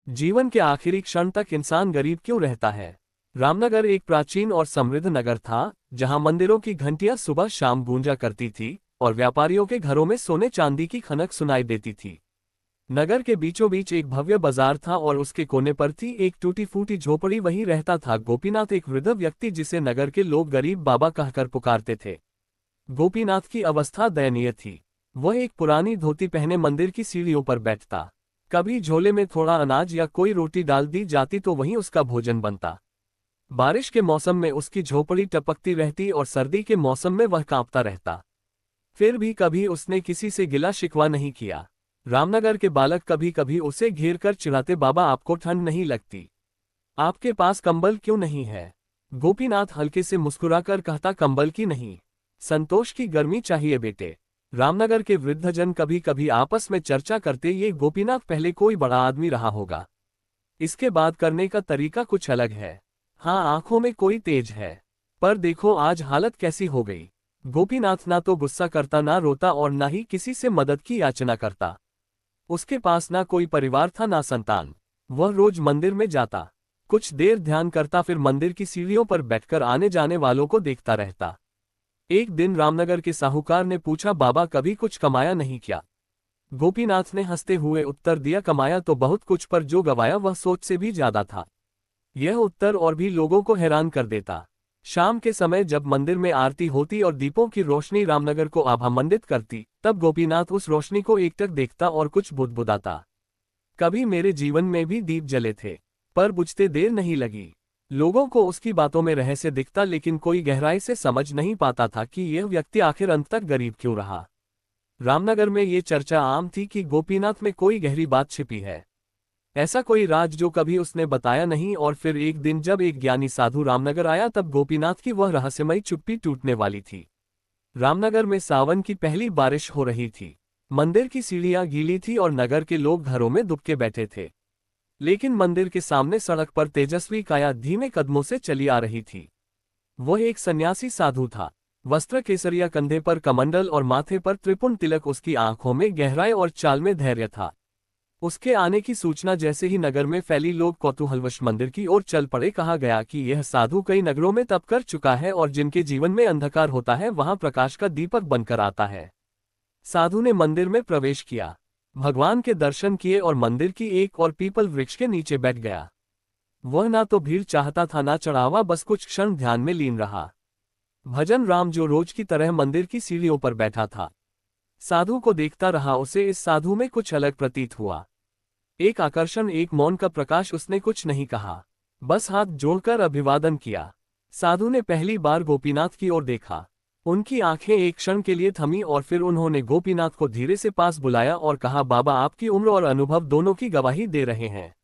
जीवन के आखिरी क्षण तक इंसान गरीब क्यों रहता है? रामनगर एक प्राचीन और समृद्ध नगर था, जहां मंदिरों की घंटियां सुबह शाम गूंजा करती थी और व्यापारियों के घरों में सोने चांदी की खनक सुनाई देती थी। नगर के बीचों बीच एक भव्य बाजार था और उसके कोने पर थी एक टूटी फूटी झोपड़ी। वहीं रहता था गोपीनाथ, एक वृद्ध व्यक्ति जिसे नगर के लोग गरीब बाबा कहकर पुकारते थे। गोपीनाथ की अवस्था दयनीय थी। वह एक पुरानी धोती पहने मंदिर की सीढ़ियों पर बैठता। कभी झोले में थोड़ा अनाज या कोई रोटी डाल दी जाती तो वहीं उसका भोजन बनता। बारिश के मौसम में उसकी झोपड़ी टपकती रहती और सर्दी के मौसम में वह कांपता रहता। फिर भी कभी उसने किसी से गिला शिकवा नहीं किया। रामनगर के बालक कभी कभी उसे घेर कर चिढ़ाते, बाबा आपको ठंड नहीं लगती? आपके पास कंबल क्यों नहीं है? गोपीनाथ हल्के से मुस्कुराकर कहता, कंबल की नहीं, संतोष की गर्मी चाहिए बेटे। रामनगर के वृद्धजन कभी कभी आपस में चर्चा करते, ये गोपीनाथ पहले कोई बड़ा आदमी रहा होगा, इसके बात करने का तरीका कुछ अलग है। हाँ, आंखों में कोई तेज है। पर देखो आज हालत कैसी हो गई। गोपीनाथ ना तो गुस्सा करता, ना रोता और ना ही किसी से मदद की याचना करता। उसके पास ना कोई परिवार था ना संतान। वह रोज मंदिर में जाता, कुछ देर ध्यान करता, फिर मंदिर की सीढ़ियों पर बैठकर आने जाने वालों को देखता रहता। एक दिन रामनगर के साहूकार ने पूछा, बाबा कभी कुछ कमाया नहीं क्या? गोपीनाथ ने हंसते हुए उत्तर दिया, कमाया तो बहुत कुछ, पर जो गवाया वह सोच से भी ज्यादा था। यह उत्तर और भी लोगों को हैरान कर देता। शाम के समय जब मंदिर में आरती होती और दीपों की रोशनी रामनगर को आभामंडित करती, तब गोपीनाथ उस रोशनी को एकटक देखता और कुछ बुदबुदाता। कभी मेरे जीवन में भी दीप जले थे, पर बुझते देर नहीं लगी। लोगों को उसकी बातों में रहस्य दिखता, लेकिन कोई गहराई से समझ नहीं पाता था कि यह व्यक्ति आखिर अंत तक गरीब क्यों रहा। रामनगर में ये चर्चा आम थी कि गोपीनाथ में कोई गहरी बात छिपी है, ऐसा कोई राज जो कभी उसने बताया नहीं। और फिर एक दिन जब एक ज्ञानी साधु रामनगर आया, तब गोपीनाथ की वह रहस्यमयी चुप्पी टूटने वाली थी। रामनगर में सावन की पहली बारिश हो रही थी। मंदिर की सीढ़ियां गीली थी और नगर के लोग घरों में दुबके बैठे थे। लेकिन मंदिर के सामने सड़क पर तेजस्वी काया धीमे कदमों से चली आ रही थी। वह एक सन्यासी साधु था। वस्त्र केसरिया, कंधे पर कमंडल और माथे पर त्रिपुंड तिलक। उसकी आंखों में गहराई और चाल में धैर्य था। उसके आने की सूचना जैसे ही नगर में फैली, लोग कौतूहलवश मंदिर की ओर चल पड़े। कहा गया कि यह साधु कई नगरों में तप कर चुका है और जिनके जीवन में अंधकार होता है वहां प्रकाश का दीपक बनकर आता है। साधु ने मंदिर में प्रवेश किया, भगवान के दर्शन किए और मंदिर की एक और पीपल वृक्ष के नीचे बैठ गया। वह ना तो भीड़ चाहता था ना चढ़ावा, बस कुछ क्षण ध्यान में लीन रहा। भजन राम जो रोज की तरह मंदिर की सीढ़ियों पर बैठा था, साधु को देखता रहा। उसे इस साधु में कुछ अलग प्रतीत हुआ, एक आकर्षण, एक मौन का प्रकाश। उसने कुछ नहीं कहा, बस हाथ जोड़कर अभिवादन किया। साधु ने पहली बार गोपीनाथ की ओर देखा। उनकी आंखें एक क्षण के लिए थमी और फिर उन्होंने गोपीनाथ को धीरे से पास बुलाया और कहा, बाबा आपकी उम्र और अनुभव दोनों की गवाही दे रहे हैं,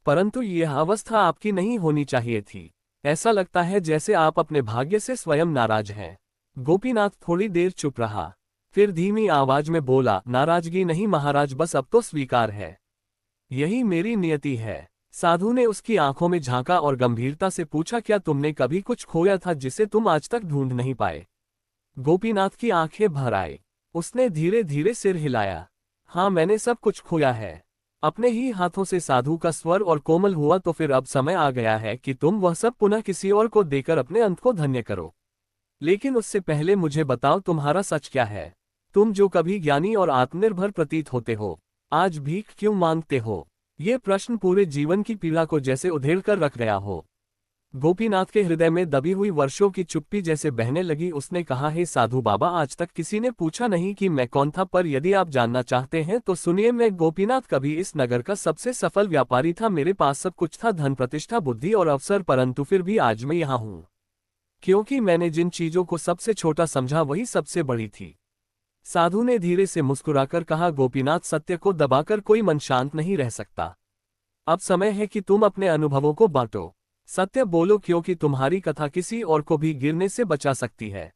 परंतु यह अवस्था आपकी नहीं होनी चाहिए थी। ऐसा लगता है जैसे आप अपने भाग्य से स्वयं नाराज हैं। गोपीनाथ थोड़ी देर चुप रहा, फिर धीमी आवाज में बोला, नाराजगी नहीं महाराज, बस अब तो स्वीकार है, यही मेरी नियति है। साधु ने उसकी आंखों में झांका और गंभीरता से पूछा, क्या तुमने कभी कुछ खोया था जिसे तुम आज तक ढूंढ नहीं पाए? गोपीनाथ की आंखें भर आई। उसने धीरे धीरे सिर हिलाया, हाँ मैंने सब कुछ खोया है। अपने ही हाथों से साधु का स्वर और कोमल हुआ, तो फिर अब समय आ गया है कि तुम वह सब पुनः किसी और को देकर अपने अंत को धन्य करो। लेकिन उससे पहले मुझे बताओ, तुम्हारा सच क्या है? तुम जो कभी ज्ञानी और आत्मनिर्भर प्रतीत होते हो, आज भीख क्यों मांगते हो? ये प्रश्न पूरे जीवन की पीड़ा को जैसे उधेड़ कर रख गया हो। गोपीनाथ के हृदय में दबी हुई वर्षों की चुप्पी जैसे बहने लगी। उसने कहा, हे साधु बाबा, आज तक किसी ने पूछा नहीं कि मैं कौन था, पर यदि आप जानना चाहते हैं तो सुनिए। मैं गोपीनाथ कभी इस नगर का सबसे सफल व्यापारी था। मेरे पास सब कुछ था, धन, प्रतिष्ठा, बुद्धि और अवसर, परंतु फिर भी आज मैं यहाँ हूँ क्योंकि मैंने जिन चीजों को सबसे छोटा समझा वही सबसे बड़ी थी। साधु ने धीरे से मुस्कुराकर कहा, गोपीनाथ, सत्य को दबाकर कोई मन शांत नहीं रह सकता। अब समय है कि तुम अपने अनुभवों को बांटो। सत्य बोलो, क्योंकि तुम्हारी कथा किसी और को भी गिरने से बचा सकती है।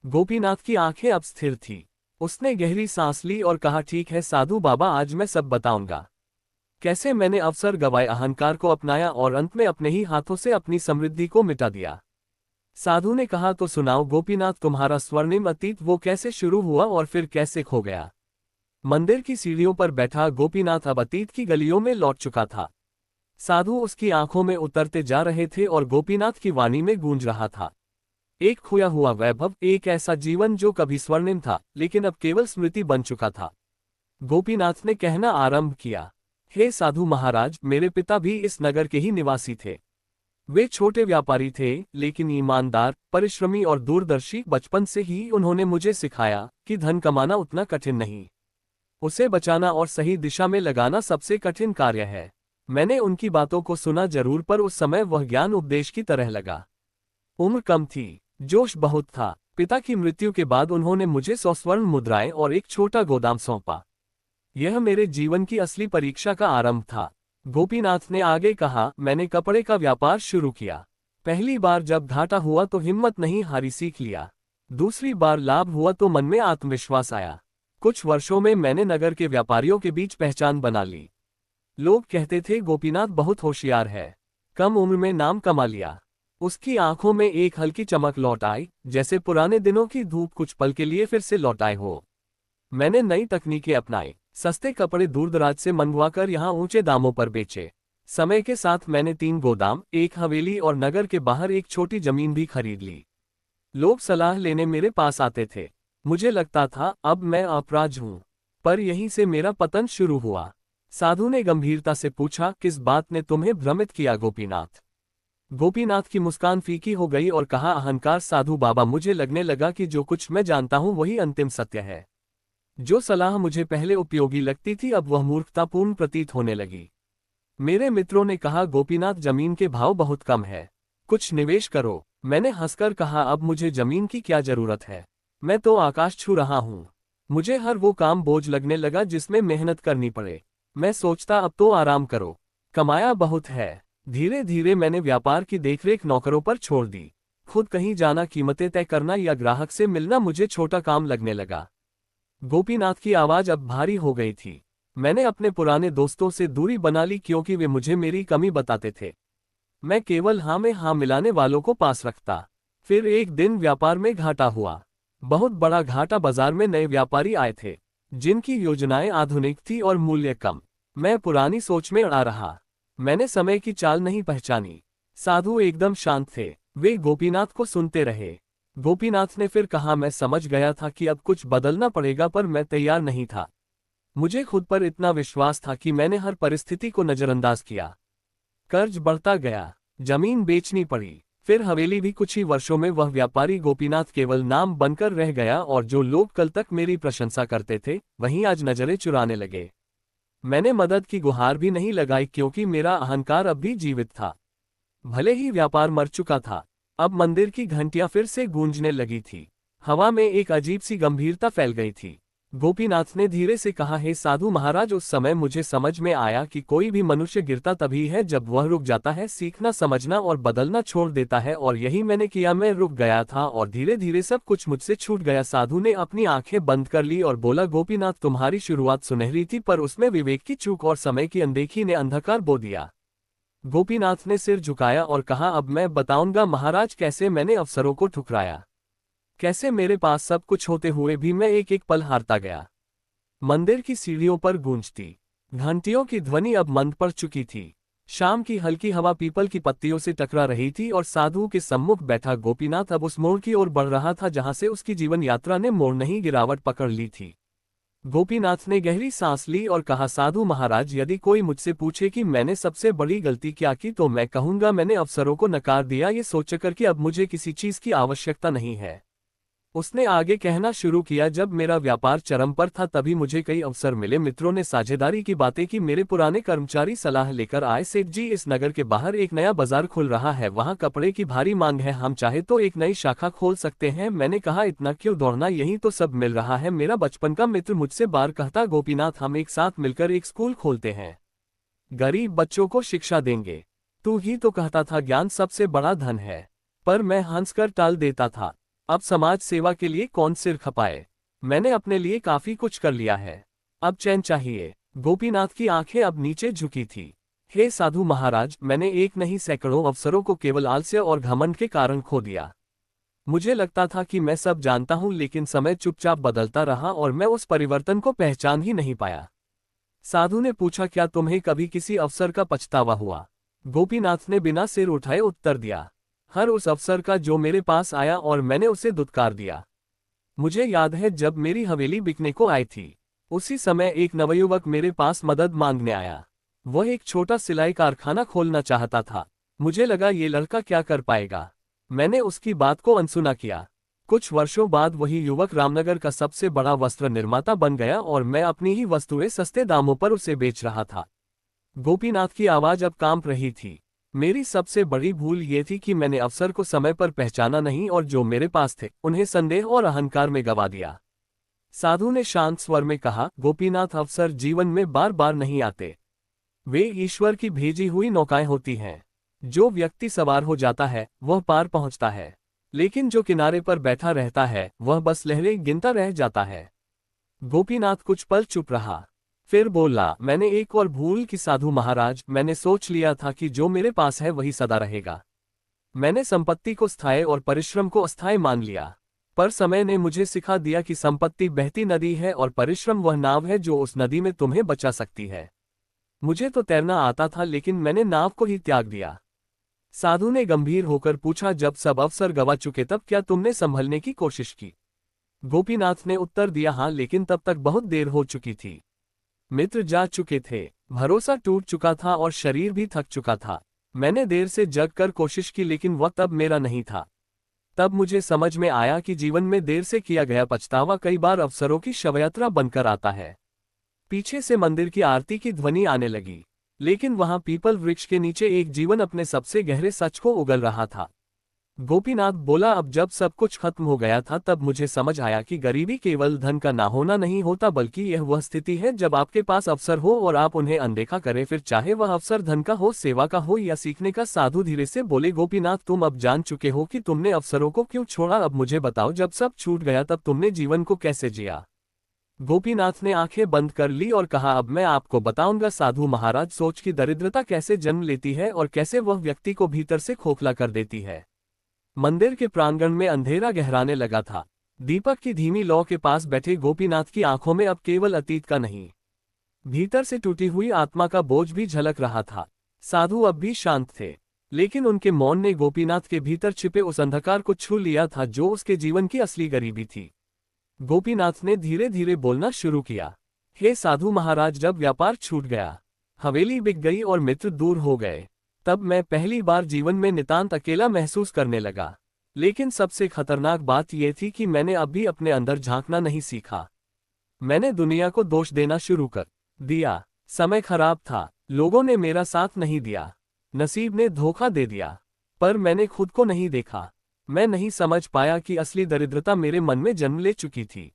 गोपीनाथ की आंखें अब स्थिर थी। उसने गहरी सांस ली और कहा, ठीक है साधु बाबा, आज मैं सब बताऊंगा। कैसे मैंने अवसर गवाए, अहंकार को अपनाया और अंत में अपने ही हाथों से अपनी समृद्धि को मिटा दिया। साधु ने कहा, तो सुनाओ गोपीनाथ, तुम्हारा स्वर्णिम अतीत, वो कैसे शुरू हुआ और फिर कैसे खो गया? मंदिर की सीढ़ियों पर बैठा गोपीनाथ अब अतीत की गलियों में लौट चुका था। साधु उसकी आंखों में उतरते जा रहे थे और गोपीनाथ की वाणी में गूंज रहा था एक खोया हुआ वैभव, एक ऐसा जीवन जो कभी स्वर्णिम था लेकिन अब केवल स्मृति बन चुका था। गोपीनाथ ने कहना आरंभ किया, हे साधु महाराज, मेरे पिता भी इस नगर के ही निवासी थे। वे छोटे व्यापारी थे लेकिन ईमानदार, परिश्रमी और दूरदर्शी। बचपन से ही उन्होंने मुझे सिखाया कि धन कमाना उतना कठिन नहीं, उसे बचाना और सही दिशा में लगाना सबसे कठिन कार्य है। मैंने उनकी बातों को सुना जरूर, पर उस समय वह ज्ञान उपदेश की तरह लगा। उम्र कम थी, जोश बहुत था। पिता की मृत्यु के बाद उन्होंने मुझे 100 स्वर्ण मुद्राएं और एक छोटा गोदाम सौंपा। यह मेरे जीवन की असली परीक्षा का आरंभ था। गोपीनाथ ने आगे कहा, मैंने कपड़े का व्यापार शुरू किया। पहली बार जब घाटा हुआ तो हिम्मत नहीं हारी, सीख लिया। दूसरी बार लाभ हुआ तो मन में आत्मविश्वास आया। कुछ वर्षों में मैंने नगर के व्यापारियों के बीच पहचान बना ली। लोग कहते थे गोपीनाथ बहुत होशियार है, कम उम्र में नाम कमा लिया। उसकी आंखों में एक हल्की चमक लौट आई, जैसे पुराने दिनों की धूप कुछ पल के लिए फिर से लौट आए हो। मैंने नई तकनीकें अपनाई, सस्ते कपड़े दूरदराज से मंगवाकर यहाँ ऊंचे दामों पर बेचे। समय के साथ मैंने 3 गोदाम, एक हवेली और नगर के बाहर एक छोटी जमीन भी खरीद ली। लोग सलाह लेने मेरे पास आते थे। मुझे लगता था अब मैं अपराज हूँ, पर यहीं से मेरा पतन शुरू हुआ। साधु ने गंभीरता से पूछा, किस बात ने तुम्हें भ्रमित किया गोपीनाथ? गोपीनाथ की मुस्कान फीकी हो गई और कहा, अहंकार। साधु बाबा, मुझे लगने लगा कि जो कुछ मैं जानता हूँ वही अंतिम सत्य है। जो सलाह मुझे पहले उपयोगी लगती थी अब वह मूर्खतापूर्ण प्रतीत होने लगी। मेरे मित्रों ने कहा, गोपीनाथ, जमीन के भाव बहुत कम है, कुछ निवेश करो। मैंने हंसकर कहा, अब मुझे जमीन की क्या जरूरत है, मैं तो आकाश छू रहा हूँ। मुझे हर वो काम बोझ लगने लगा जिसमें मेहनत करनी पड़े। मैं सोचता अब तो आराम करो, कमाया बहुत है। धीरे धीरे मैंने व्यापार की देखरेख नौकरों पर छोड़ दी। खुद कहीं जाना, कीमतें तय करना या ग्राहक से मिलना मुझे छोटा काम लगने लगा। गोपीनाथ की आवाज अब भारी हो गई थी। मैंने अपने पुराने दोस्तों से दूरी बना ली क्योंकि वे मुझे मेरी कमी बताते थे। मैं केवल हाँ में हाँ मिलाने वालों को पास रखता। फिर एक दिन व्यापार में घाटा हुआ, बहुत बड़ा घाटा। बाजार में नए व्यापारी आए थे जिनकी योजनाएं आधुनिक थी और मूल्य कम। मैं पुरानी सोच में अड़ा रहा। मैंने समय की चाल नहीं पहचानी। साधु एकदम शांत थे, वे गोपीनाथ को सुनते रहे। गोपीनाथ ने फिर कहा, मैं समझ गया था कि अब कुछ बदलना पड़ेगा, पर मैं तैयार नहीं था। मुझे खुद पर इतना विश्वास था कि मैंने हर परिस्थिति को नजरअंदाज किया। कर्ज बढ़ता गया, जमीन बेचनी पड़ी, फिर हवेली भी। कुछ ही वर्षों में वह व्यापारी गोपीनाथ केवल नाम बनकर रह गया और जो लोग कल तक मेरी प्रशंसा करते थे वहीं आज नजरें चुराने लगे। मैंने मदद की गुहार भी नहीं लगाई क्योंकि मेरा अहंकार अब भी जीवित था। भले ही व्यापार मर चुका था, अब मंदिर की घंटियां फिर से गूंजने लगी थी। हवा में एक अजीब सी गंभीरता फैल गई थी। गोपीनाथ ने धीरे से कहा, हे साधु महाराज, उस समय मुझे समझ में आया कि कोई भी मनुष्य गिरता तभी है जब वह रुक जाता है, सीखना, समझना और बदलना छोड़ देता है। और यही मैंने किया। मैं रुक गया था और धीरे धीरे सब कुछ मुझसे छूट गया। साधु ने अपनी आंखें बंद कर ली और बोला, गोपीनाथ, तुम्हारी शुरुआत सुनहरी थी, पर उसमें विवेक की चूक और समय की अनदेखी ने अंधकार बो दिया। गोपीनाथ ने सिर झुकाया और कहा, अब मैं बताऊंगा महाराज, कैसे मैंने अवसरों को ठुकराया, कैसे मेरे पास सब कुछ होते हुए भी मैं एक एक पल हारता गया। मंदिर की सीढ़ियों पर गूंजती घंटियों की ध्वनि अब मंद पड़ चुकी थी। शाम की हल्की हवा पीपल की पत्तियों से टकरा रही थी और साधु के सम्मुख बैठा गोपीनाथ अब उस मोड़ की ओर बढ़ रहा था जहां से उसकी जीवन यात्रा ने मोड़ नहीं गिरावट पकड़ ली थी। गोपीनाथ ने गहरी सांस ली और कहा, साधु महाराज, यदि कोई मुझसे पूछे कि मैंने सबसे बड़ी गलती क्या की तो मैं कहूंगा, मैंने अवसरों को नकार दिया, ये सोचकर कि अब मुझे किसी चीज की आवश्यकता नहीं है। उसने आगे कहना शुरू किया, जब मेरा व्यापार चरम पर था तभी मुझे कई अवसर मिले। मित्रों ने साझेदारी की बातें की, मेरे पुराने कर्मचारी सलाह लेकर आए, सेठ जी, इस नगर के बाहर एक नया बाजार खुल रहा है, वहां कपड़े की भारी मांग है, हम चाहे तो एक नई शाखा खोल सकते हैं। मैंने कहा, इतना क्यों दौड़ना, यही तो सब मिल रहा है। मेरा बचपन का मित्र मुझसे बार कहता, गोपीनाथ, हम एक साथ मिलकर एक स्कूल खोलते हैं, गरीब बच्चों को शिक्षा देंगे। तू ही तो कहता था ज्ञान सबसे बड़ा धन है, पर मैं हंसकर टाल देता था। अब समाज सेवा के लिए कौन सिर खपाए, मैंने अपने लिए काफी कुछ कर लिया है, अब चैन चाहिए। गोपीनाथ की आंखें अब नीचे झुकी थी। हे साधु महाराज, मैंने एक नहीं सैकड़ों अवसरों को केवल आलस्य और घमंड के कारण खो दिया। मुझे लगता था कि मैं सब जानता हूं, लेकिन समय चुपचाप बदलता रहा और मैं उस परिवर्तन को पहचान ही नहीं पाया। साधु ने पूछा, क्या तुम्हें कभी किसी अवसर का पछतावा हुआ? गोपीनाथ ने बिना सिर उठाए उत्तर दिया, हर उस अवसर का जो मेरे पास आया और मैंने उसे दुत्कार दिया। मुझे याद है जब मेरी हवेली बिकने को आई थी, उसी समय एक नवयुवक मेरे पास मदद मांगने आया। वह एक छोटा सिलाई कारखाना खोलना चाहता था। मुझे लगा ये लड़का क्या कर पाएगा। मैंने उसकी बात को अनसुना किया। कुछ वर्षों बाद वही युवक रामनगर का सबसे बड़ा वस्त्र निर्माता बन गया और मैं अपनी ही वस्तुएं सस्ते दामों पर उसे बेच रहा था। गोपीनाथ की आवाज अब कांप रही थी। मेरी सबसे बड़ी भूल ये थी कि मैंने अवसर को समय पर पहचाना नहीं और जो मेरे पास थे उन्हें संदेह और अहंकार में गवा दिया। साधु ने शांत स्वर में कहा, गोपीनाथ, अवसर जीवन में बार बार नहीं आते। वे ईश्वर की भेजी हुई नौकाएं होती हैं। जो व्यक्ति सवार हो जाता है वह पार पहुंचता है, लेकिन जो किनारे पर बैठा रहता है वह बस लहरें गिनता रह जाता है। गोपीनाथ कुछ पल चुप रहा, फिर बोला, मैंने एक और भूल की साधु महाराज। मैंने सोच लिया था कि जो मेरे पास है वही सदा रहेगा। मैंने संपत्ति को स्थायी और परिश्रम को अस्थायी मान लिया। पर समय ने मुझे सिखा दिया कि संपत्ति बहती नदी है और परिश्रम वह नाव है जो उस नदी में तुम्हें बचा सकती है। मुझे तो तैरना आता था, लेकिन मैंने नाव को ही त्याग दिया। साधु ने गंभीर होकर पूछा, जब सब अवसर गवा चुके तब क्या तुमने संभलने की कोशिश की? गोपीनाथ ने उत्तर दिया, हाँ, लेकिन तब तक बहुत देर हो चुकी थी। मित्र जा चुके थे, भरोसा टूट चुका था और शरीर भी थक चुका था। मैंने देर से जग कर कोशिश की, लेकिन वक्त अब मेरा नहीं था। तब मुझे समझ में आया कि जीवन में देर से किया गया पछतावा कई बार अवसरों की शवयात्रा बनकर आता है। पीछे से मंदिर की आरती की ध्वनि आने लगी, लेकिन वहां पीपल वृक्ष के नीचे एक जीवन अपने सबसे गहरे सच को उगल रहा था। गोपीनाथ बोला, अब जब सब कुछ खत्म हो गया था तब मुझे समझ आया कि गरीबी केवल धन का ना होना नहीं होता, बल्कि यह वह स्थिति है जब आपके पास अवसर हो और आप उन्हें अनदेखा करें, फिर चाहे वह अवसर धन का हो, सेवा का हो या सीखने का। साधु धीरे से बोले, गोपीनाथ, तुम अब जान चुके हो कि तुमने अवसरों को क्यों छोड़ा। अब मुझे बताओ, जब सब छूट गया तब तुमने जीवन को कैसे जिया? गोपीनाथ ने आंखें बंद कर ली और कहा, अब मैं आपको बताऊंगा साधु महाराज, सोच की दरिद्रता कैसे जन्म लेती है और कैसे वह व्यक्ति को भीतर से खोखला कर देती है। मंदिर के प्रांगण में अंधेरा गहराने लगा था। दीपक की धीमी लौ के पास बैठे गोपीनाथ की आंखों में अब केवल अतीत का नहीं, भीतर से टूटी हुई आत्मा का बोझ भी झलक रहा था। साधु अब भी शांत थे, लेकिन उनके मौन ने गोपीनाथ के भीतर छिपे उस अंधकार को छू लिया था जो उसके जीवन की असली गरीबी थी। गोपीनाथ ने धीरे धीरे बोलना शुरू किया, हे साधु महाराज, जब व्यापार छूट गया, हवेली बिक गई और मित्र दूर हो गए, तब मैं पहली बार जीवन में नितांत अकेला महसूस करने लगा। लेकिन सबसे खतरनाक बात यह थी कि मैंने अब भी अपने अंदर झांकना नहीं सीखा। मैंने दुनिया को दोष देना शुरू कर दिया। समय खराब था, लोगों ने मेरा साथ नहीं दिया, नसीब ने धोखा दे दिया, पर मैंने खुद को नहीं देखा। मैं नहीं समझ पाया कि असली दरिद्रता मेरे मन में जन्म ले चुकी थी।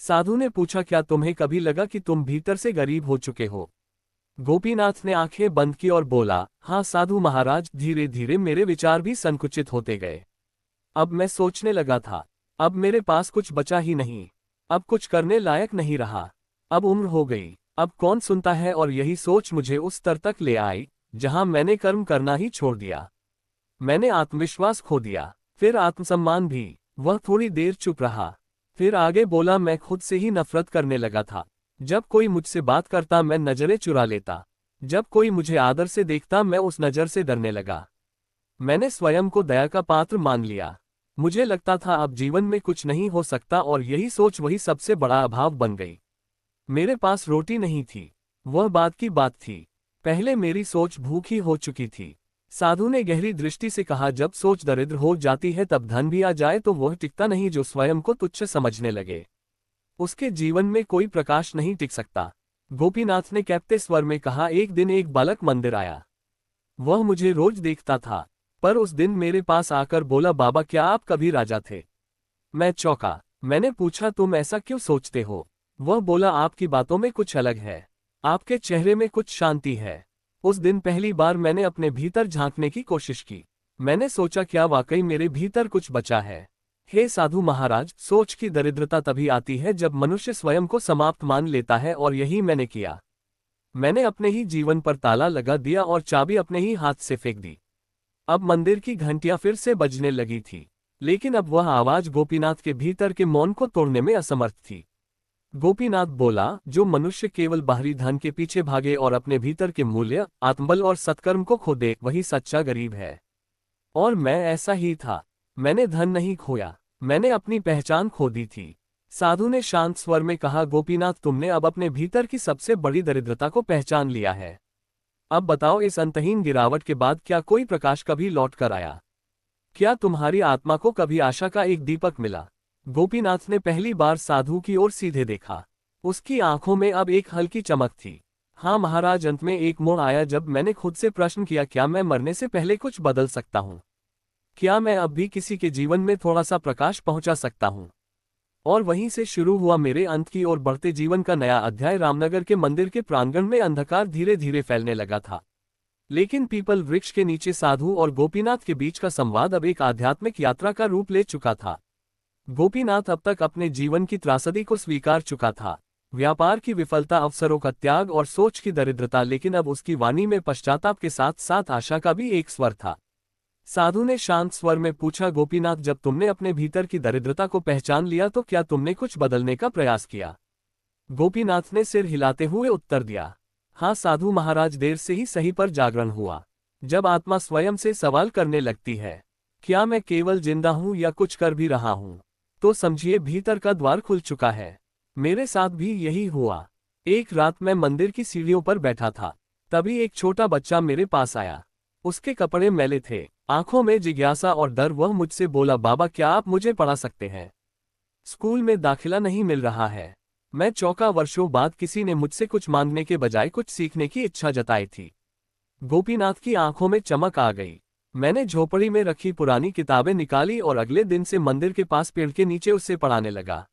साधु ने पूछा, क्या तुम्हें कभी लगा कि तुम भीतर से गरीब हो चुके हो? गोपीनाथ ने आंखें बंद की और बोला, हाँ साधु महाराज, धीरे धीरे मेरे विचार भी संकुचित होते गए। अब मैं सोचने लगा था, अब मेरे पास कुछ बचा ही नहीं, अब कुछ करने लायक नहीं रहा, अब उम्र हो गई, अब कौन सुनता है। और यही सोच मुझे उस स्तर तक ले आई जहां मैंने कर्म करना ही छोड़ दिया। मैंने आत्मविश्वास खो दिया, फिर आत्मसम्मान भी। वह थोड़ी देर चुप रहा, फिर आगे बोला, मैं खुद से ही नफरत करने लगा था। जब कोई मुझसे बात करता मैं नजरें चुरा लेता, जब कोई मुझे आदर से देखता मैं उस नजर से डरने लगा। मैंने स्वयं को दया का पात्र मान लिया। मुझे लगता था अब जीवन में कुछ नहीं हो सकता, और यही सोच वही सबसे बड़ा अभाव बन गई। मेरे पास रोटी नहीं थी, वह बात की बात थी। पहले मेरी सोच भूखी हो चुकी थी। साधु ने गहरी दृष्टि से कहा, जब सोच दरिद्र हो जाती है तब धन भी आ जाए तो वह टिकता नहीं। जो स्वयं को तुच्छ समझने लगे उसके जीवन में कोई प्रकाश नहीं टिक सकता। गोपीनाथ ने कैप्ते स्वर में कहा, एक दिन एक बालक मंदिर आया। वह मुझे रोज देखता था, पर उस दिन मेरे पास आकर बोला, बाबा क्या आप कभी राजा थे? मैं चौंका। मैंने पूछा, तुम ऐसा क्यों सोचते हो? वह बोला, आपकी बातों में कुछ अलग है, आपके चेहरे में कुछ शांति है। उस दिन पहली बार मैंने अपने भीतर झांकने की कोशिश की। मैंने सोचा, क्या वाकई मेरे भीतर कुछ बचा है? हे साधु महाराज, सोच की दरिद्रता तभी आती है जब मनुष्य स्वयं को समाप्त मान लेता है, और यही मैंने किया। मैंने अपने ही जीवन पर ताला लगा दिया और चाबी अपने ही हाथ से फेंक दी। अब मंदिर की घंटियां फिर से बजने लगी थी। लेकिन अब वह आवाज गोपीनाथ के भीतर के मौन को तोड़ने में असमर्थ थी। गोपीनाथ बोला, जो मनुष्य केवल बाहरी धन के पीछे भागे और अपने भीतर के मूल्य, आत्मबल और सत्कर्म को खो दे, वही सच्चा गरीब है। और मैं ऐसा ही था। मैंने धन नहीं खोया, मैंने अपनी पहचान खो दी थी। साधु ने शांत स्वर में कहा, गोपीनाथ, तुमने अब अपने भीतर की सबसे बड़ी दरिद्रता को पहचान लिया है। अब बताओ, इस अंतहीन गिरावट के बाद क्या कोई प्रकाश कभी लौट कर आया? क्या तुम्हारी आत्मा को कभी आशा का एक दीपक मिला? गोपीनाथ ने पहली बार साधु की ओर सीधे देखा। उसकी आंखों में अब एक हल्की चमक थी। हाँ महाराज, अंत में एक मोड़ आया जब मैंने खुद से प्रश्न किया, क्या मैं मरने से पहले कुछ बदल सकता हूँ? क्या मैं अब भी किसी के जीवन में थोड़ा सा प्रकाश पहुंचा सकता हूँ? और वहीं से शुरू हुआ मेरे अंत की ओर बढ़ते जीवन का नया अध्याय। रामनगर के मंदिर के प्रांगण में अंधकार धीरे धीरे फैलने लगा था, लेकिन पीपल वृक्ष के नीचे साधु और गोपीनाथ के बीच का संवाद अब एक आध्यात्मिक यात्रा का रूप ले चुका था। गोपीनाथ अब तक अपने जीवन की त्रासदी को स्वीकार चुका था, व्यापार की विफलता, अवसरों का त्याग और सोच की दरिद्रता, लेकिन अब उसकी वाणी में पश्चाताप के साथ साथ आशा का भी एक स्वर था। साधु ने शांत स्वर में पूछा, गोपीनाथ, जब तुमने अपने भीतर की दरिद्रता को पहचान लिया तो क्या तुमने कुछ बदलने का प्रयास किया? गोपीनाथ ने सिर हिलाते हुए उत्तर दिया, हाँ साधु महाराज, देर से ही सही पर जागरण हुआ। जब आत्मा स्वयं से सवाल करने लगती है, क्या मैं केवल जिंदा हूं या कुछ कर भी रहा हूं, तो समझिए भीतर का द्वार खुल चुका है। मेरे साथ भी यही हुआ। एक रात मैं मंदिर की सीढ़ियों पर बैठा था, तभी एक छोटा बच्चा मेरे पास आया। उसके कपड़े मैले थे, आंखों में जिज्ञासा और डर। वह मुझसे बोला, बाबा, क्या आप मुझे पढ़ा सकते हैं? स्कूल में दाखिला नहीं मिल रहा है। मैं चौंका। वर्षों बाद किसी ने मुझसे कुछ मांगने के बजाय कुछ सीखने की इच्छा जताई थी। गोपीनाथ की आंखों में चमक आ गई। मैंने झोपड़ी में रखी पुरानी किताबें निकाली और अगले दिन से मंदिर के पास पेड़ के नीचे उससे पढ़ाने लगा।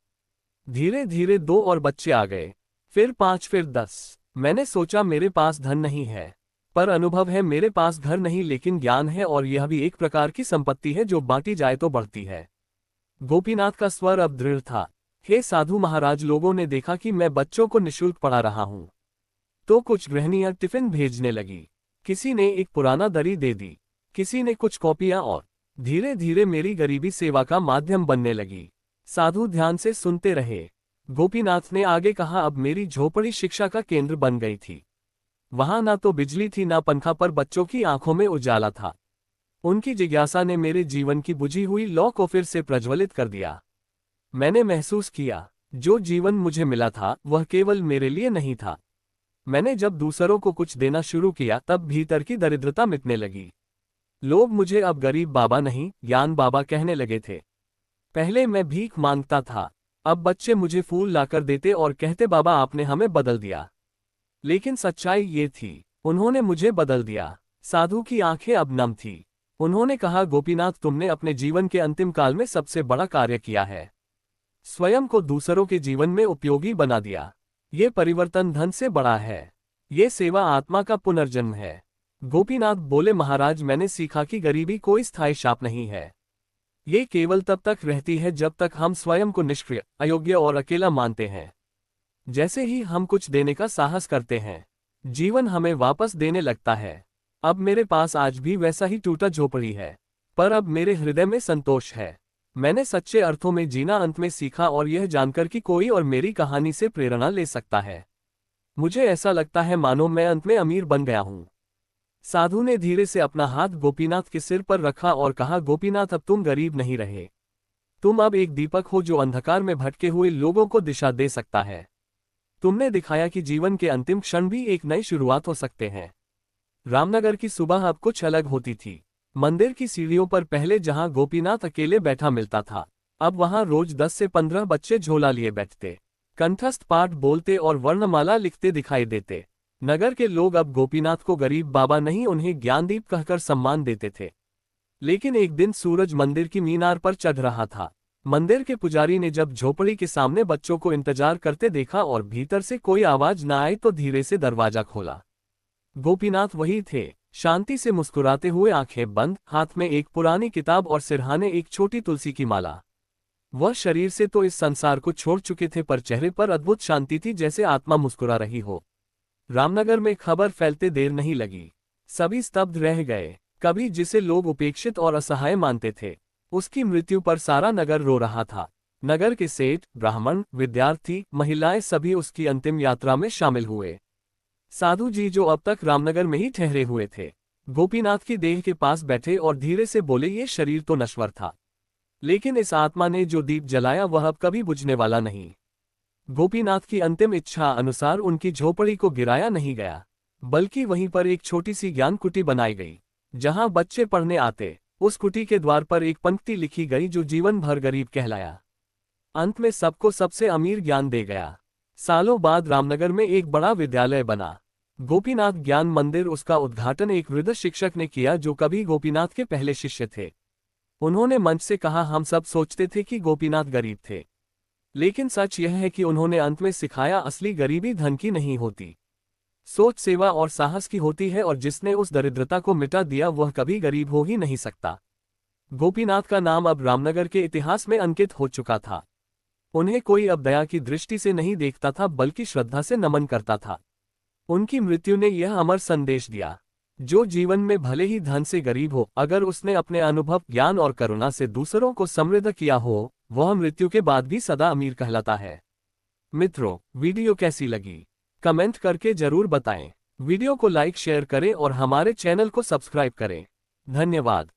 धीरे धीरे 2 और बच्चे आ गए, फिर 5, फिर 10। मैंने सोचा, मेरे पास धन नहीं है, पर अनुभव है। मेरे पास घर नहीं, लेकिन ज्ञान है, और यह भी एक प्रकार की संपत्ति है जो बांटी जाए तो बढ़ती है। गोपीनाथ का स्वर अब दृढ़ था। हे साधु महाराज, लोगों ने देखा कि मैं बच्चों को निःशुल्क पढ़ा रहा हूं, तो कुछ गृहिणियां टिफिन भेजने लगी, किसी ने एक पुराना दरी दे दी, किसी ने कुछ कॉपियां, और धीरे धीरे मेरी गरीबी सेवा का माध्यम बनने लगी। साधु ध्यान से सुनते रहे। गोपीनाथ ने आगे कहा, अब मेरी झोपड़ी शिक्षा का केंद्र बन गई थी। वहां ना तो बिजली थी, ना पंखा, पर बच्चों की आंखों में उजाला था। उनकी जिज्ञासा ने मेरे जीवन की बुझी हुई लौ को फिर से प्रज्वलित कर दिया। मैंने महसूस किया, जो जीवन मुझे मिला था वह केवल मेरे लिए नहीं था। मैंने जब दूसरों को कुछ देना शुरू किया, तब भीतर की दरिद्रता मिटने लगी। लोग मुझे अब गरीब बाबा नहीं, ज्ञान बाबा कहने लगे थे। पहले मैं भीख मांगता था, अब बच्चे मुझे फूल लाकर देते और कहते, बाबा आपने हमें बदल दिया। लेकिन सच्चाई ये थी, उन्होंने मुझे बदल दिया। साधु की आंखें अब नम थी। उन्होंने कहा, गोपीनाथ, तुमने अपने जीवन के अंतिम काल में सबसे बड़ा कार्य किया है। स्वयं को दूसरों के जीवन में उपयोगी बना दिया। ये परिवर्तन धन से बड़ा है। ये सेवा आत्मा का पुनर्जन्म है। गोपीनाथ बोले, महाराज, मैंने सीखा कि गरीबी कोई स्थायी शाप नहीं है। ये केवल तब तक रहती है जब तक हम स्वयं को निष्क्रिय, अयोग्य और अकेला मानते हैं। जैसे ही हम कुछ देने का साहस करते हैं, जीवन हमें वापस देने लगता है। अब मेरे पास आज भी वैसा ही टूटा झोपड़ी है, पर अब मेरे हृदय में संतोष है। मैंने सच्चे अर्थों में जीना अंत में सीखा, और यह जानकर कि कोई और मेरी कहानी से प्रेरणा ले सकता है। मुझे ऐसा लगता है मानो मैं अंत में अमीर बन गया हूं। साधु ने धीरे से अपना हाथ गोपीनाथ के सिर पर रखा और कहा, गोपीनाथ, अब तुम गरीब नहीं रहे। तुम अब एक दीपक हो जो अंधकार में भटके हुए लोगों को दिशा दे सकता है। तुमने दिखाया कि जीवन के अंतिम क्षण भी एक नई शुरुआत हो सकते हैं। रामनगर की सुबह अब कुछ अलग होती थी। मंदिर की सीढ़ियों पर पहले जहां गोपीनाथ अकेले बैठा मिलता था, अब वहां रोज 10 से 15 बच्चे झोला लिए बैठते, कंठस्थ पाठ बोलते और वर्णमाला लिखते दिखाई देते। नगर के लोग अब गोपीनाथ को गरीब बाबा नहीं, उन्हें ज्ञानदीप कहकर सम्मान देते थे। लेकिन एक दिन सूरज मंदिर की मीनार पर चढ़ रहा था। मंदिर के पुजारी ने जब झोपड़ी के सामने बच्चों को इंतजार करते देखा और भीतर से कोई आवाज न आई, तो धीरे से दरवाजा खोला। गोपीनाथ वही थे, शांति से मुस्कुराते हुए, आंखें बंद, हाथ में एक पुरानी किताब और सिरहाने एक छोटी तुलसी की माला। वह शरीर से तो इस संसार को छोड़ चुके थे, पर चेहरे पर अद्भुत शांति थी, जैसे आत्मा मुस्कुरा रही हो। रामनगर में खबर फैलते देर नहीं लगी। सभी स्तब्ध रह गए। कभी जिसे लोग उपेक्षित और असहाय मानते थे, उसकी मृत्यु पर सारा नगर रो रहा था। नगर के सेठ, ब्राह्मण, विद्यार्थी, महिलाएं सभी उसकी अंतिम यात्रा में शामिल हुए। साधु जी जो अब तक रामनगर में ही ठहरे हुए थे, गोपीनाथ की देह के पास बैठे और धीरे से बोले, ये शरीर तो नश्वर था, लेकिन इस आत्मा ने जो दीप जलाया वह अब कभी बुझने वाला नहीं। गोपीनाथ की अंतिम इच्छा अनुसार उनकी झोपड़ी को गिराया नहीं गया, बल्कि वहीं पर एक छोटी सी ज्ञान कुटी बनाई गई, जहां बच्चे पढ़ने आते। उस कुटी के द्वार पर एक पंक्ति लिखी गई जो जीवन भर गरीब कहलाया, अंत में सबको सबसे अमीर ज्ञान दे गया। सालों बाद रामनगर में एक बड़ा विद्यालय बना, गोपीनाथ ज्ञान मंदिर। उसका उद्घाटन एक वृद्ध शिक्षक ने किया जो कभी गोपीनाथ के पहले शिष्य थे। उन्होंने मंच से कहा, हम सब सोचते थे कि गोपीनाथ गरीब थे, लेकिन सच यह है कि उन्होंने अंत में सिखाया, असली गरीबी धन की नहीं होती, सोच, सेवा और साहस की होती है, और जिसने उस दरिद्रता को मिटा दिया वह कभी गरीब हो ही नहीं सकता। गोपीनाथ का नाम अब रामनगर के इतिहास में अंकित हो चुका था। उन्हें कोई अब दया की दृष्टि से नहीं देखता था, बल्कि श्रद्धा से नमन करता था। उनकी मृत्यु ने यह अमर संदेश दिया, जो जीवन में भले ही धन से गरीब हो, अगर उसने अपने अनुभव, ज्ञान और करुणा से दूसरों को समृद्ध किया हो, वह मृत्यु के बाद भी सदा अमीर कहलाता है। मित्रों, वीडियो कैसी लगी कमेंट करके जरूर बताएं। वीडियो को लाइक, शेयर करें और हमारे चैनल को सब्सक्राइब करें। धन्यवाद।